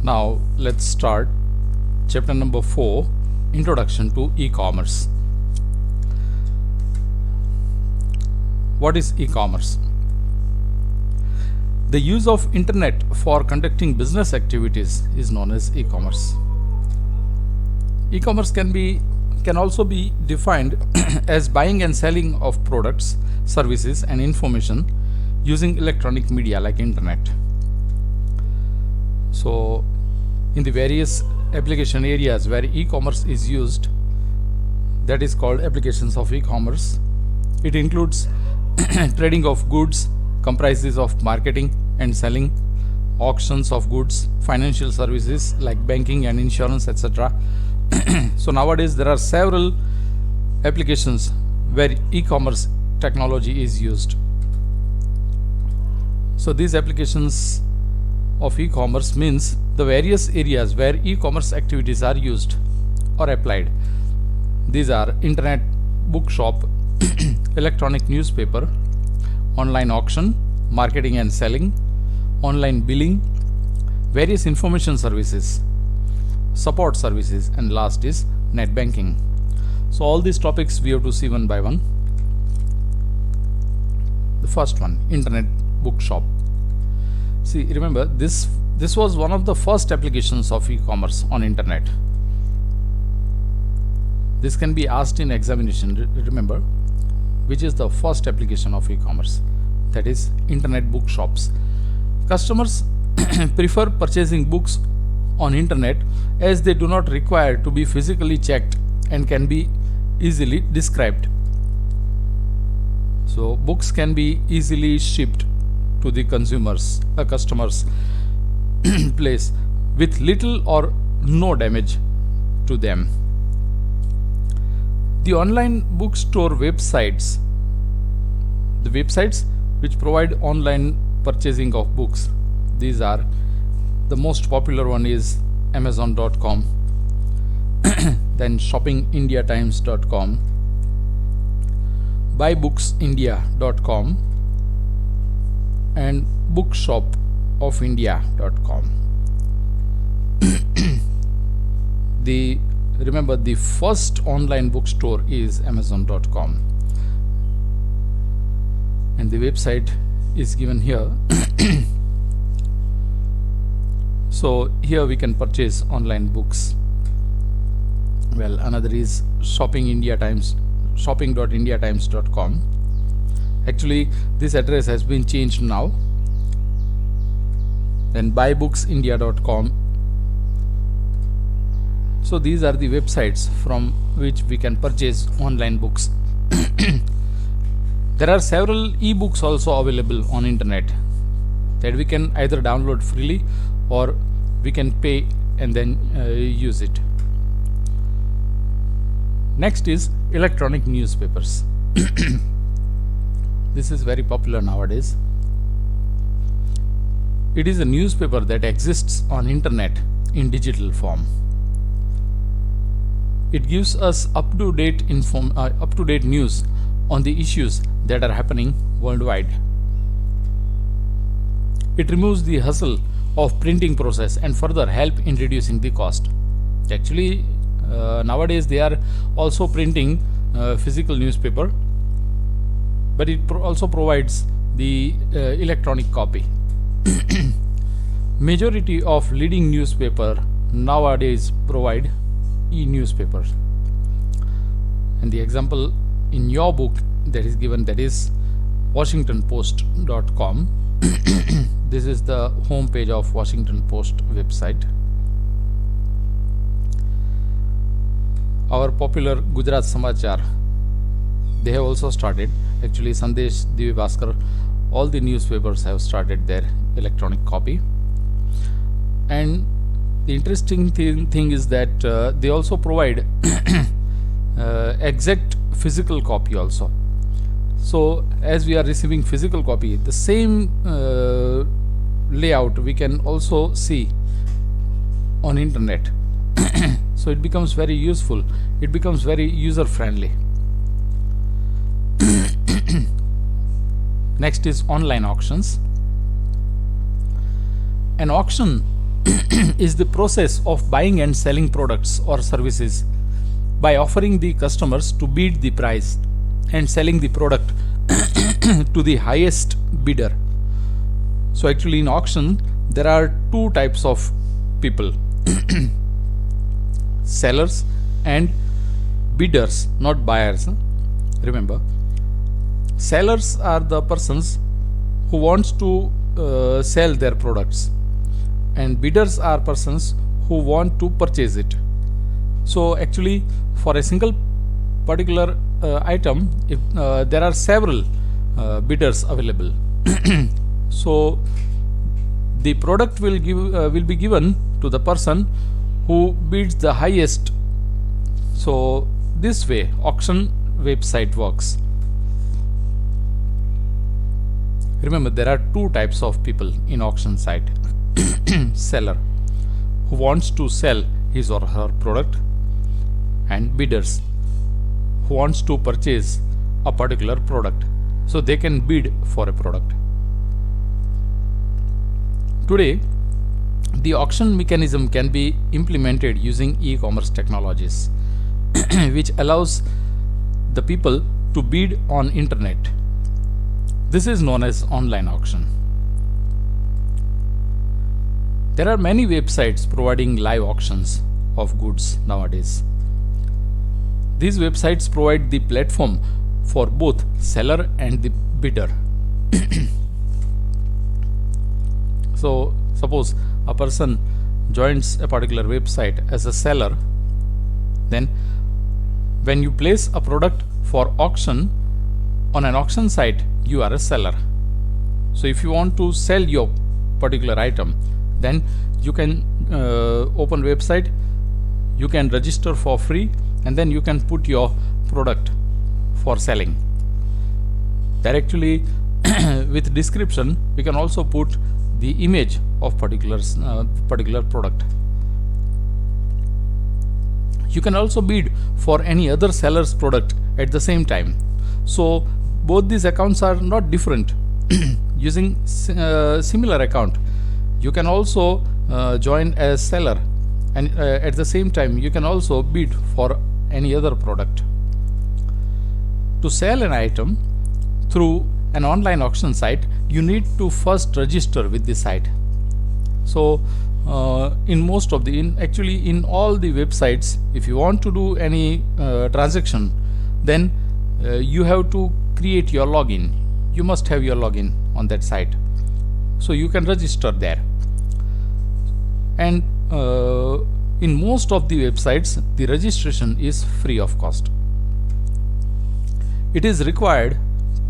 Now let's start chapter number 4, Introduction to E-commerce. What is e-commerce? The use of internet for conducting business activities is known as e-commerce. E-commerce can also be defined as buying and selling of products, services and information using electronic media like internet. So in the various application areas where e-commerce is used, that is called applications of e-commerce. It includes trading of goods, comprises of marketing and selling, auctions of goods, financial services like banking and insurance, etc. So nowadays there are several applications where e-commerce technology is used. So these applications of e-commerce means the various areas where e-commerce activities are used or applied. These are internet bookshop, electronic newspaper, online auction, marketing and selling, online billing, various information services, support services, and last is net banking. So all these topics we have to see one by one. The first one, internet bookshop. See, remember this was one of the first applications of e-commerce on internet. This can be asked in examination. Remember, which is the first application of e-commerce? That is internet bookshops. Customers prefer purchasing books on internet as they do not require to be physically checked and can be easily described. So books can be easily shipped to the customers place with little or no damage to them. The online bookstore websites, the websites which provide online purchasing of books, these are the most popular one is Amazon.com, then shoppingindiatimes.com, buybookindia.com and bookshopofindia.com. Remember the first online bookstore is Amazon.com and the website is given here. So here we can purchase online books. Well, another is shopping.indiatimes.com. Actually this address has been changed now. Then buybookindia.com. So these are the websites from which we can purchase online books. There are several e-books also available on internet that we can either download freely or we can pay and then use it. Next is electronic newspapers. This is very popular nowadays. It is a newspaper that exists on internet in digital form. It gives us up-to-date news on the issues that are happening worldwide. It removes the hassle of printing process and further help in reducing the cost. Actually, nowadays they are also printing physical newspaper, but it also provides the electronic copy. Majority of leading newspaper nowadays provide e-newspapers, and the example in your book that is given, that is washingtonpost.com. This is the home page of Washington Post website. Our popular Gujarat Samachar, they have also started. Actually Sandesh, Divya Bhaskar, all the newspapers have started their electronic copy. And the interesting thing is that they also provide exact physical copy also. So as we are receiving physical copy, the same layout we can also see on internet. So it becomes very useful, it becomes very user friendly. Next is online auctions. An auction is the process of buying and selling products or services by offering the customers to bid the price and selling the product to the highest bidder. So actually in auction there are two types of people, sellers and bidders, not buyers. Remember, sellers are the persons who wants to sell their products, and bidders are persons who want to purchase it. So actually for a single particular item, if there are several bidders available, so the product will be given to the person who bids the highest. So this way auction website works. Remember, there are two types of people in auction site. Seller who wants to sell his or her product, and bidders who wants to purchase a particular product, so they can bid for a product. Today the auction mechanism can be implemented using e-commerce technologies which allows the people to bid on internet. This is known as online auction. There are many websites providing live auctions of goods nowadays. These websites provide the platform for both seller and the bidder. So suppose a person joins a particular website as a seller, then when you place a product for auction on an auction site, you are a seller. So if you want to sell your particular item, then you can open website, you can register for free, and then you can put your product for selling. There actually with description we can also put the image of particular product. You can also bid for any other seller's product at the same time. So both these accounts are not different. Using similar account, you can also join as seller, and at the same time you can also bid for any other product. To sell an item through an online auction site, you need to first register with the site. So in most of the actually in all the websites, if you want to do any transaction, then you have to create your login. You must have your login on that site, so you can register there. And in most of the websites, the registration is free of cost. It is required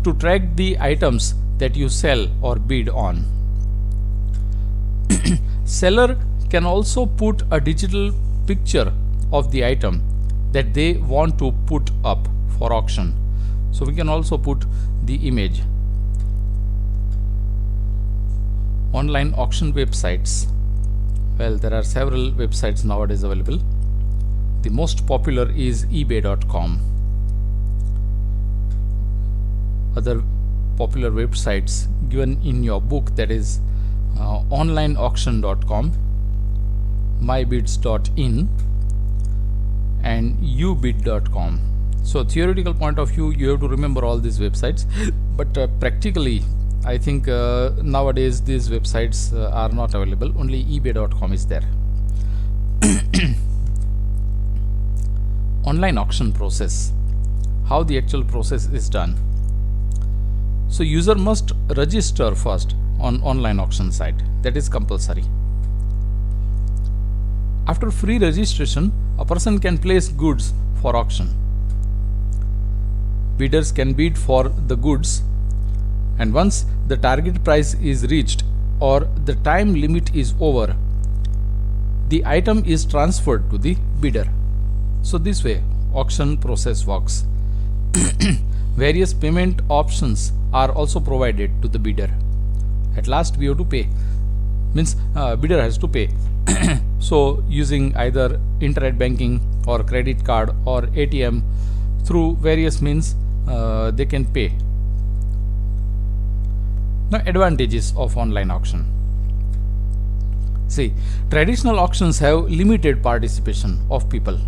to track the items that you sell or bid on. Seller can also put a digital picture of the item that they want to put up for auction. So we can also put the image. Online auction websites. Well, there are several websites nowadays available. The most popular is ebay.com. Other popular websites given in your book, that is onlineauction.com, mybids.in, and ubid.com. So theoretical point of view, you have to remember all these websites, but practically I think nowadays these websites are not available. Only ebay.com is there. Online auction process. How the actual process is done. So user must register first on online auction site. That is compulsory. After free registration, a person can place goods for auction. Bidders can bid for the goods, and once the target price is reached or the time limit is over, the item is transferred to the bidder. So this way auction process works. Various payment options are also provided to the bidder. At last we have to pay, means bidder has to pay. So using either internet banking or credit card or ATM, through various means they can pay. Now, advantages of online auction. See, traditional auctions have limited participation of people,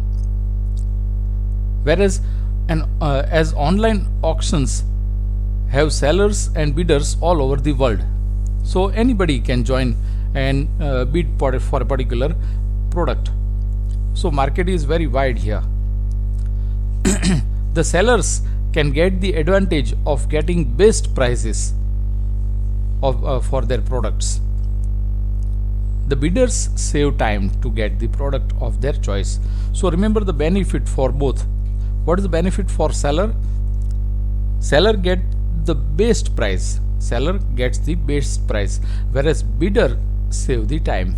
whereas as online auctions have sellers and bidders all over the world. So anybody can join and bid for a particular product. So market is very wide here. The sellers can get the advantage of getting best prices for their products. The bidders save time to get the product of their choice. So remember the benefit for both. What is the benefit for seller? Seller get the best price. Seller gets the best price, whereas bidder save the time.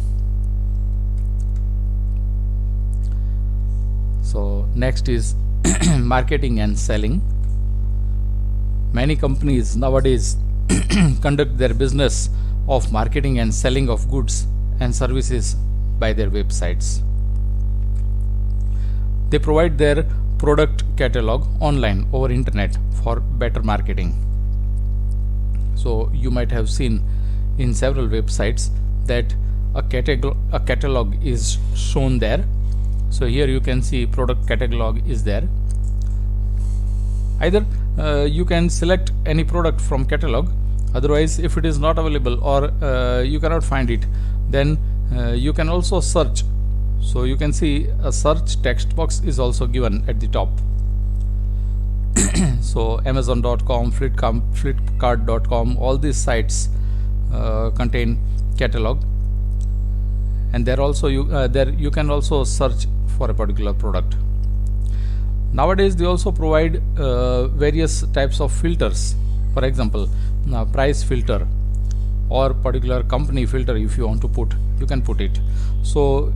So next is marketing and selling. Many companies nowadays conduct their business of marketing and selling of goods and services by their websites. They provide their product catalog online over internet for better marketing. So you might have seen in several websites that a catalog is shown there. So here you can see product catalog is there. Either you can select any product from catalog, otherwise if it is not available or you cannot find it, then you can also search. So you can see a search text box is also given at the top. So Amazon.com, Flipkart.com, all these sites contain catalog, and there also you can also search for a particular product. Nowadays they also provide various types of filters. For example, price filter or particular company filter. If you want to put, you can put it. So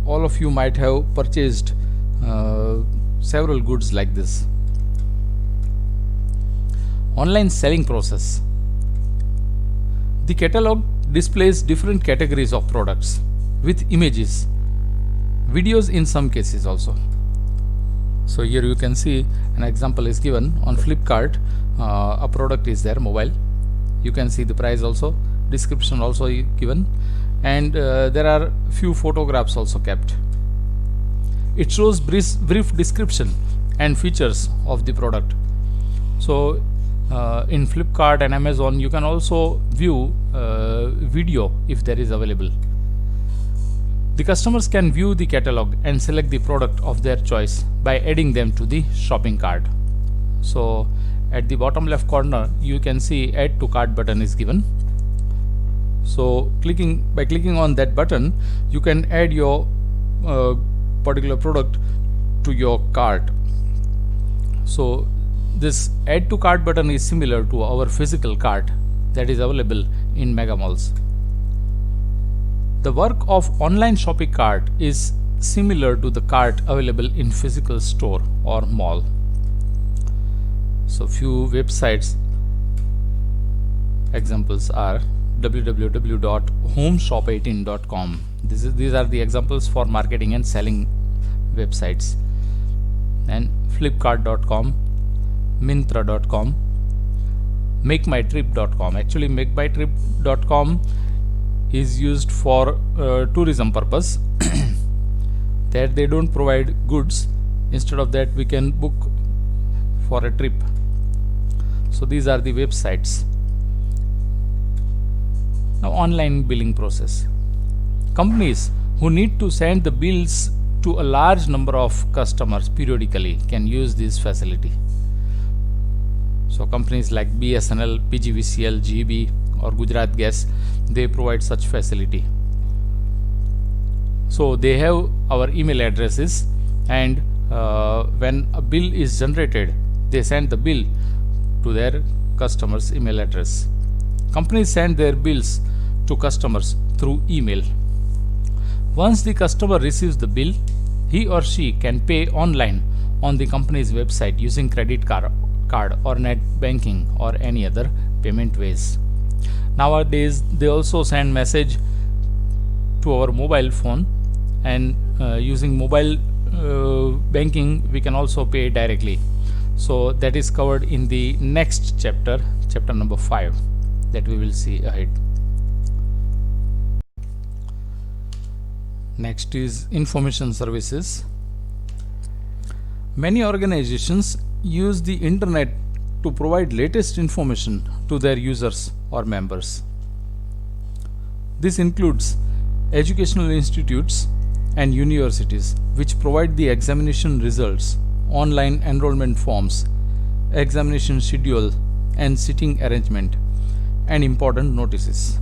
all of you might have purchased several goods like this. Online selling process. The catalog displays different categories of products with images, videos in some cases also. So here you can see an example is given on Flipkart. A product is there, mobile. You can see the price also, description also given, and there are few photographs also kept. It shows brief description and features of the product. So in Flipkart and Amazon you can also view video if there is available. The customers can view the catalog and select the product of their choice by adding them to the shopping cart. So at the bottom left corner you can see add to cart button is given. So by clicking on that button you can add your particular product to your cart. So this add to cart button is similar to our physical cart that is available in mega malls. The work of online shopping cart is similar to the cart available in physical store or mall. So few websites examples are www.homeshop18.com. These are the examples for marketing and selling websites, and flipkart.com, myntra.com, makemytrip.com. Actually makemytrip.com is used for tourism purpose. That they don't provide goods. Instead of that we can book for a trip. So these are the websites. Now online billing process. Companies who need to send the bills to a large number of customers periodically can use this facility. So companies like BSNL, PGVCL, GB or Gujarat Gas, they provide such facility. So they have our email addresses, and when a bill is generated they send the bill to their customers' email address. Companies send their bills to customers through email. Once the customer receives the bill, he or she can pay online on the company's website using credit card or net banking or any other payment ways. Nowadays they also send message to our mobile phone, and using mobile banking we can also pay directly. So that is covered in the next chapter number 5, that we will see ahead. Next is information services. Many organizations use the internet to provide latest information to their users or members. This includes educational institutes and universities which provide the examination results, online enrollment forms, examination schedule and sitting arrangement, and important notices.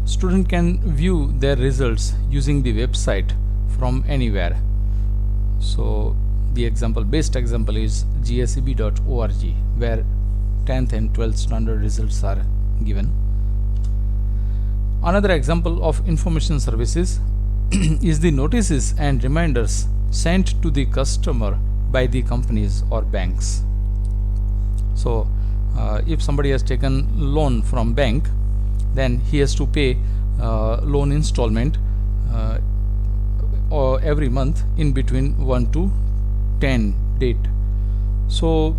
Student can view their results using the website from anywhere. So the best example is gseb.org, where 10th and 12th standard results are given. Another example of information services is the notices and reminders sent to the customer by the companies or banks. So if somebody has taken loan from bank, then he has to pay loan installment or every month in between 1 to 10 date. So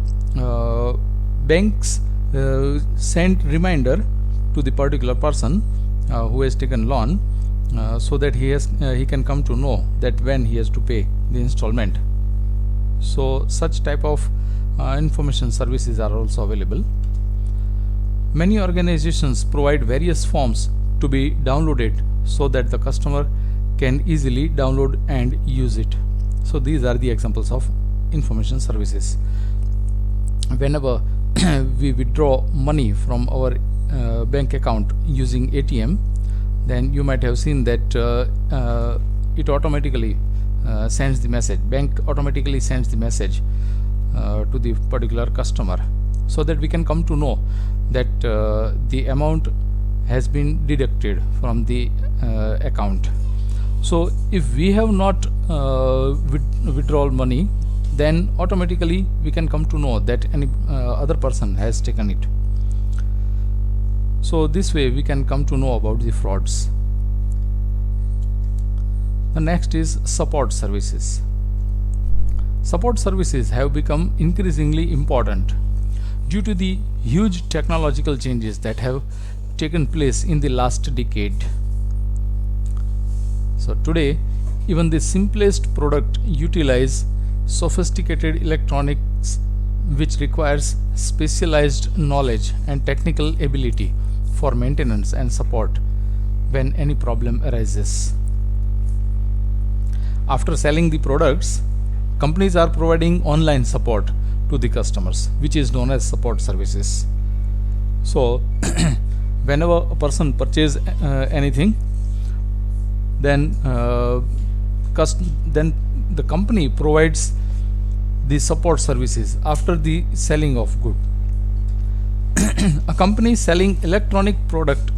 banks send reminder to the particular person who has taken loan, so that he can come to know that when he has to pay the installment. So such type of information services are also available. Many organizations provide various forms to be downloaded so that the customer can easily download and use it. So these are the examples of information services. Whenever we withdraw money from our bank account using ATM, then you might have seen that it automatically sends the message. Bank automatically sends the message to the particular customer, so that we can come to know that the amount has been deducted from the account. So if we have not withdrawn money, then automatically we can come to know that any other person has taken it. So this way we can come to know about the frauds. The next is support services. Support services have become increasingly important due to the huge technological changes that have taken place in the last decade. So today, even the simplest product utilize sophisticated electronics which requires specialized knowledge and technical ability for maintenance and support when any problem arises. After selling the products, companies are providing online support to the customers, which is known as support services. So whenever a person purchases anything, then the company provides the support services after the selling of good. A company selling electronic product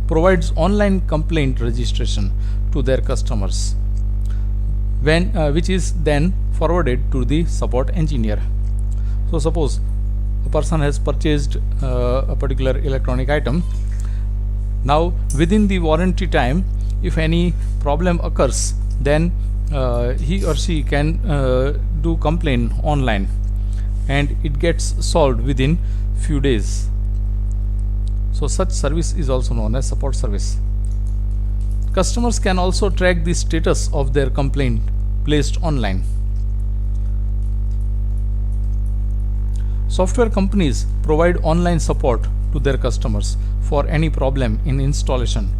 provides online complaint registration to their customers, which is then forwarded to the support engineer. So suppose a person has purchased a particular electronic item. Now within the warranty time, if any problem occurs, then he or she can do complaint online, and it gets solved within few days. So such service is also known as support service. Customers can also track the status of their complaint placed online. Software companies provide online support to their customers for any problem in installation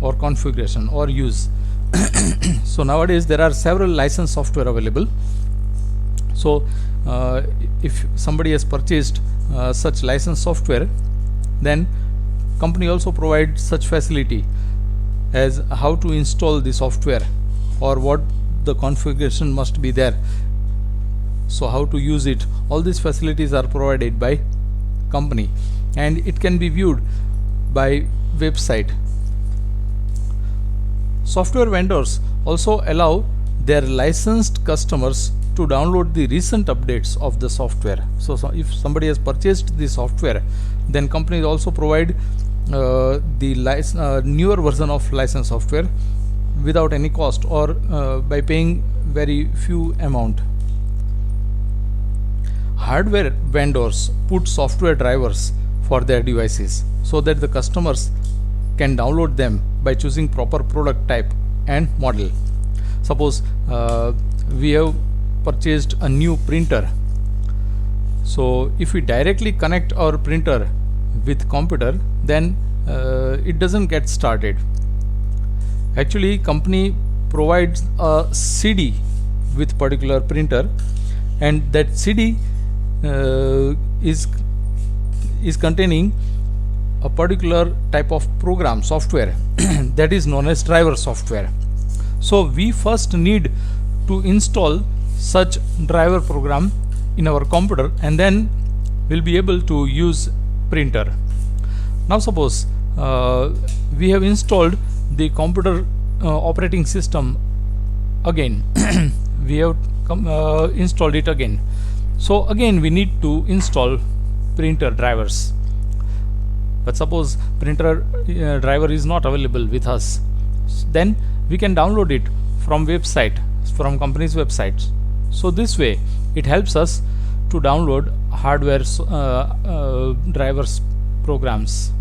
or configuration or use. So nowadays there are several licensed software available. So if somebody has purchased such licensed software, then company also provides such facility as how to install the software or what the configuration must be there. So how to use it, all these facilities are provided by company, and it can be viewed by website. Software vendors also allow their licensed customers to download the recent updates of the software. So if somebody has purchased the software, then companies also provide the newer version of licensed software without any cost, or by paying very few amount. Hardware vendors put software drivers for their devices so that the customers can download them by choosing proper product type and model. Suppose we have purchased a new printer. So if we directly connect our printer with computer, then it doesn't get started. Actually, company provides a CD with particular printer, and that CD is containing a particular type of program software that is known as driver software. So we first need to install such driver program in our computer, and then we'll be able to use printer. Now suppose we have installed the computer operating system again. We have installed it again. So again we need to install printer drivers. But suppose printer driver is not available with us, then we can download it from company's websites. So this way it helps us to download hardware drivers programs.